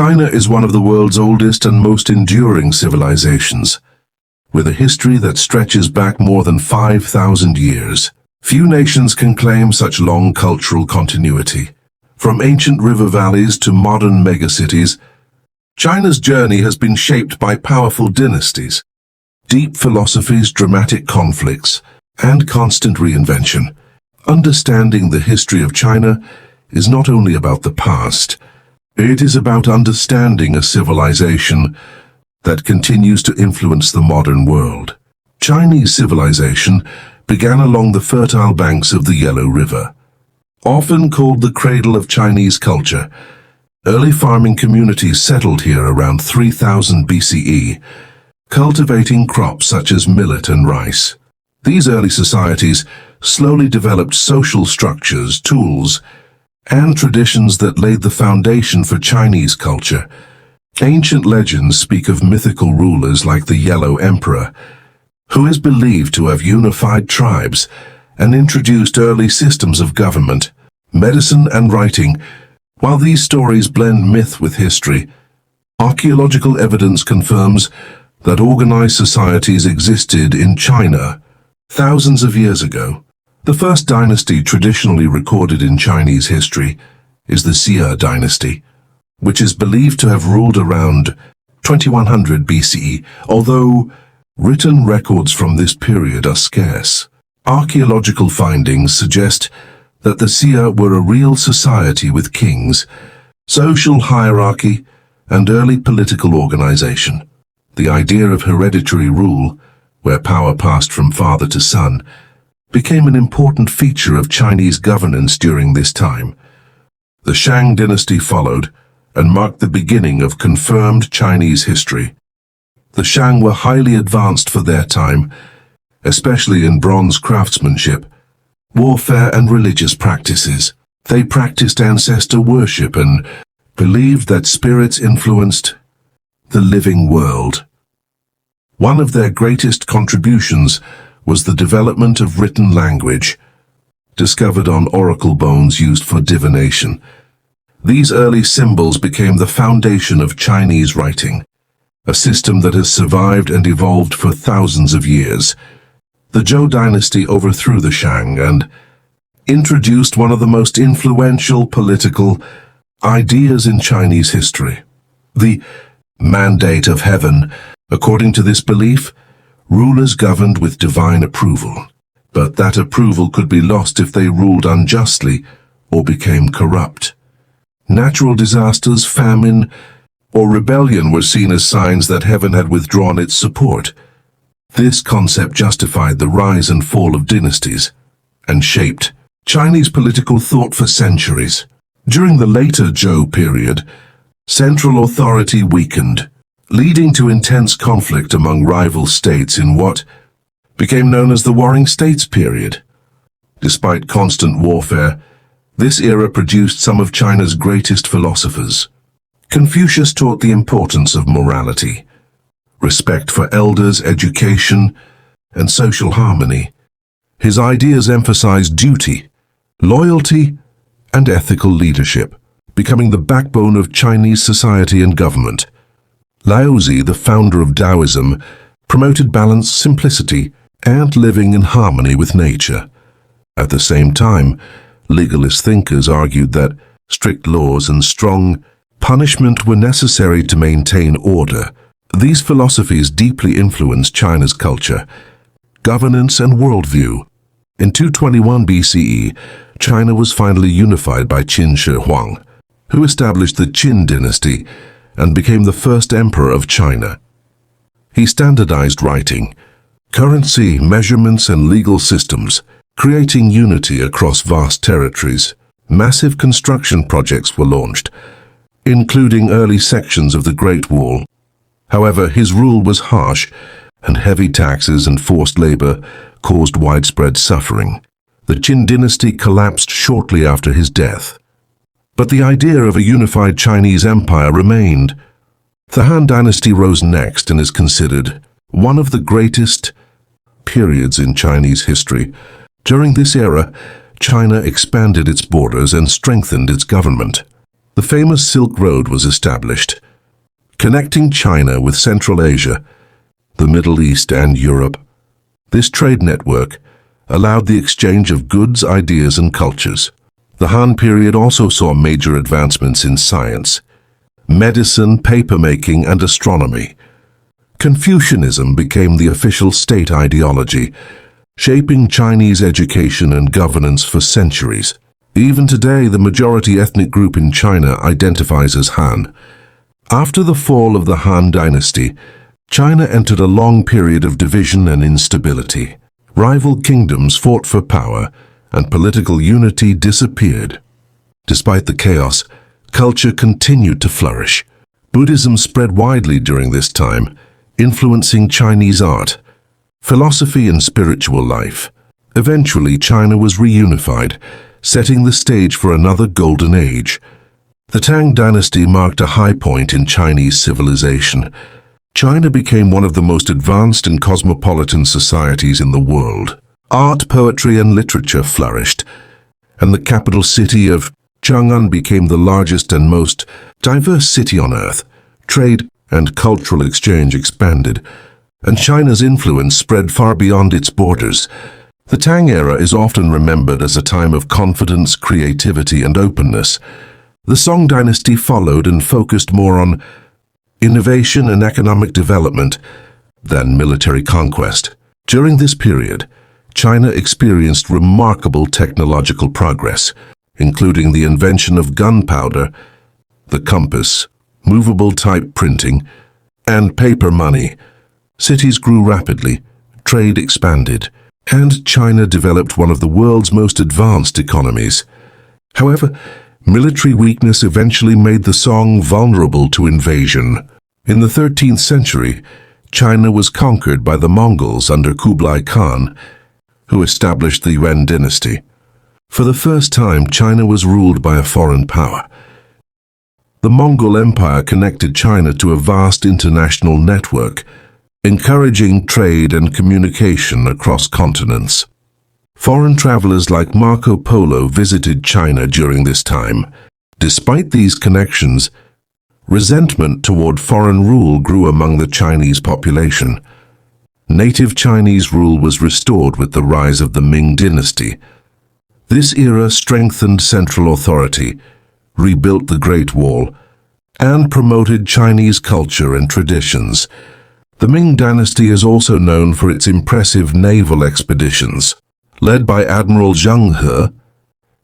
China is one of the world's oldest and most enduring civilizations, with a history that stretches back more than 5,000 years. Few nations can claim such long cultural continuity. From ancient river valleys to modern megacities, China's journey has been shaped by powerful dynasties, deep philosophies, dramatic conflicts, and constant reinvention. Understanding the history of China is not only about the past, it is about understanding a civilization that continues to influence the modern world. Chinese civilization began along the fertile banks of the Yellow River. Often called the cradle of Chinese culture, early farming communities settled here around 3000 BCE, cultivating crops such as millet and rice. These early societies slowly developed social structures, tools, and traditions that laid the foundation for Chinese culture. Ancient legends speak of mythical rulers like the Yellow Emperor, who is believed to have unified tribes and introduced early systems of government, medicine, and writing. While these stories blend myth with history, archaeological evidence confirms that organized societies existed in China thousands of years ago. The first dynasty traditionally recorded in Chinese history is the Xia dynasty, which is believed to have ruled around 2100 BCE, although written records from this period are scarce. Archaeological findings suggest that the Xia were a real society with kings, social hierarchy, and early political organization. The idea of hereditary rule, where power passed from father to son, became an important feature of Chinese governance during this time. The Shang dynasty followed and marked the beginning of confirmed Chinese history. The Shang were highly advanced for their time, especially in bronze craftsmanship, warfare, and religious practices. They practiced ancestor worship and believed that spirits influenced the living world. One of their greatest contributions was the development of written language, discovered on oracle bones used for divination. These early symbols became the foundation of Chinese writing, a system that has survived and evolved for thousands of years. The Zhou dynasty overthrew the Shang and introduced one of the most influential political ideas in Chinese history, the mandate of heaven. According to this belief, rulers governed with divine approval, but that approval could be lost if they ruled unjustly or became corrupt. Natural disasters, famine, or rebellion were seen as signs that heaven had withdrawn its support. This concept justified the rise and fall of dynasties and shaped Chinese political thought for centuries. During the later Zhou period, central authority weakened, leading to intense conflict among rival states in what became known as the Warring States period. Despite constant warfare, this era produced some of China's greatest philosophers. Confucius taught the importance of morality, respect for elders, education, and social harmony. His ideas emphasized duty, loyalty, and ethical leadership, becoming the backbone of Chinese society and government. Laozi, the founder of Taoism, promoted balance, simplicity, and living in harmony with nature. At the same time, legalist thinkers argued that strict laws and strong punishment were necessary to maintain order. These philosophies deeply influenced China's culture, governance, and worldview. In 221 BCE, China was finally unified by Qin Shi Huang, who established the Qin dynasty and became the first emperor of China. He standardized writing, currency, measurements, and legal systems, creating unity across vast territories. Massive construction projects were launched, including early sections of the Great Wall. However, his rule was harsh, and heavy taxes and forced labor caused widespread suffering. The Qin dynasty collapsed shortly after his death. But the idea of a unified Chinese empire remained. The Han dynasty rose next and is considered one of the greatest periods in Chinese history. During this era, China expanded its borders and strengthened its government. The famous Silk Road was established, connecting China with Central Asia, the Middle East and Europe. This trade network allowed the exchange of goods, ideas and cultures. The Han period also saw major advancements in science, medicine, papermaking and astronomy. Confucianism became the official state ideology, shaping Chinese education and governance for centuries. Even today, the majority ethnic group in China identifies as Han. After the fall of the Han Dynasty, China entered a long period of division and instability. Rival kingdoms fought for power, and political unity disappeared. Despite the chaos, culture continued to flourish. Buddhism spread widely during this time, influencing Chinese art, philosophy and spiritual life. Eventually, China was reunified, setting the stage for another golden age. The Tang dynasty marked a high point in Chinese civilization. China became one of the most advanced and cosmopolitan societies in the world. Art, poetry and literature flourished, and the capital city of Chang'an became the largest and most diverse city on earth. Trade and cultural exchange expanded, and China's influence spread far beyond its borders. The Tang era is often remembered as a time of confidence, creativity and openness. The Song dynasty followed and focused more on innovation and economic development than military conquest. During this period, China experienced remarkable technological progress, including the invention of gunpowder, the compass, movable type printing, and paper money. Cities grew rapidly, trade expanded, and China developed one of the world's most advanced economies. However, military weakness eventually made the Song vulnerable to invasion. In the 13th century, China was conquered by the Mongols under Kublai Khan, who established the Yuan dynasty. For the first time, China was ruled by a foreign power. The Mongol Empire connected China to a vast international network, encouraging trade and communication across continents. Foreign travelers like Marco Polo visited China during this time. Despite these connections, resentment toward foreign rule grew among the Chinese population. Native Chinese rule was restored with the rise of the Ming dynasty. This era strengthened central authority, rebuilt the Great Wall, and promoted Chinese culture and traditions. The Ming dynasty is also known for its impressive naval expeditions, led by Admiral Zheng He,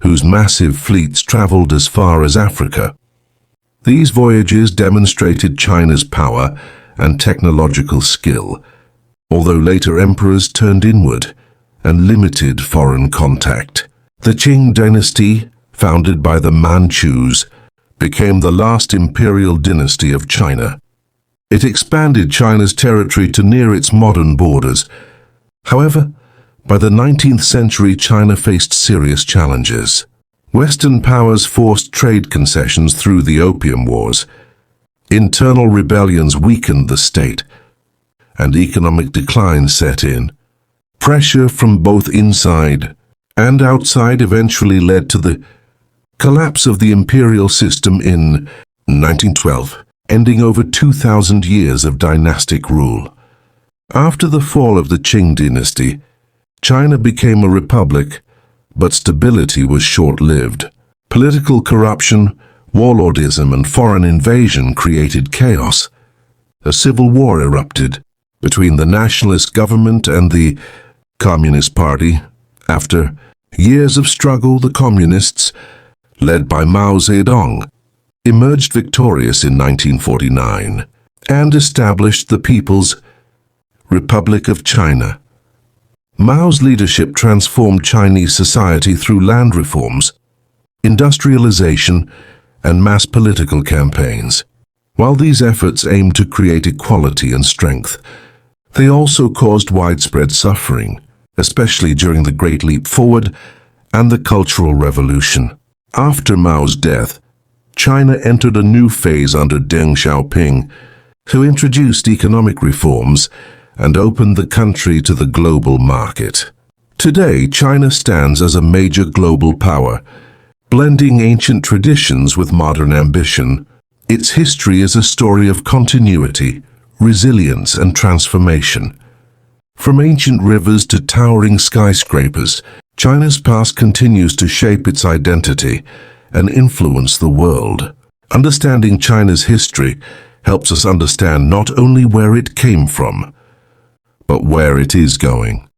whose massive fleets traveled as far as Africa. These voyages demonstrated China's power and technological skill, although later emperors turned inward and limited foreign contact. The Qing dynasty, founded by the Manchus, became the last imperial dynasty of China. It expanded China's territory to near its modern borders. However, by the 19th century, China faced serious challenges. Western powers forced trade concessions through the Opium Wars. Internal rebellions weakened the state, and economic decline set in. Pressure from both inside and outside eventually led to the collapse of the imperial system in 1912, ending over 2,000 years of dynastic rule. After the fall of the Qing dynasty, China became a republic, but stability was short-lived. Political corruption, warlordism, and foreign invasion created chaos. A civil war erupted between the nationalist government and the Communist Party. After years of struggle, the Communists, led by Mao Zedong, emerged victorious in 1949 and established the People's Republic of China. Mao's leadership transformed Chinese society through land reforms, industrialization, and mass political campaigns. While these efforts aimed to create equality and strength, they also caused widespread suffering, especially during the Great Leap Forward and the Cultural Revolution. After Mao's death, China entered a new phase under Deng Xiaoping, who introduced economic reforms and opened the country to the global market. Today, China stands as a major global power, blending ancient traditions with modern ambition. Its history is a story of continuity, resilience, and transformation. From ancient rivers to towering skyscrapers, China's past continues to shape its identity and influence the world. Understanding China's history helps us understand not only where it came from, but where it is going.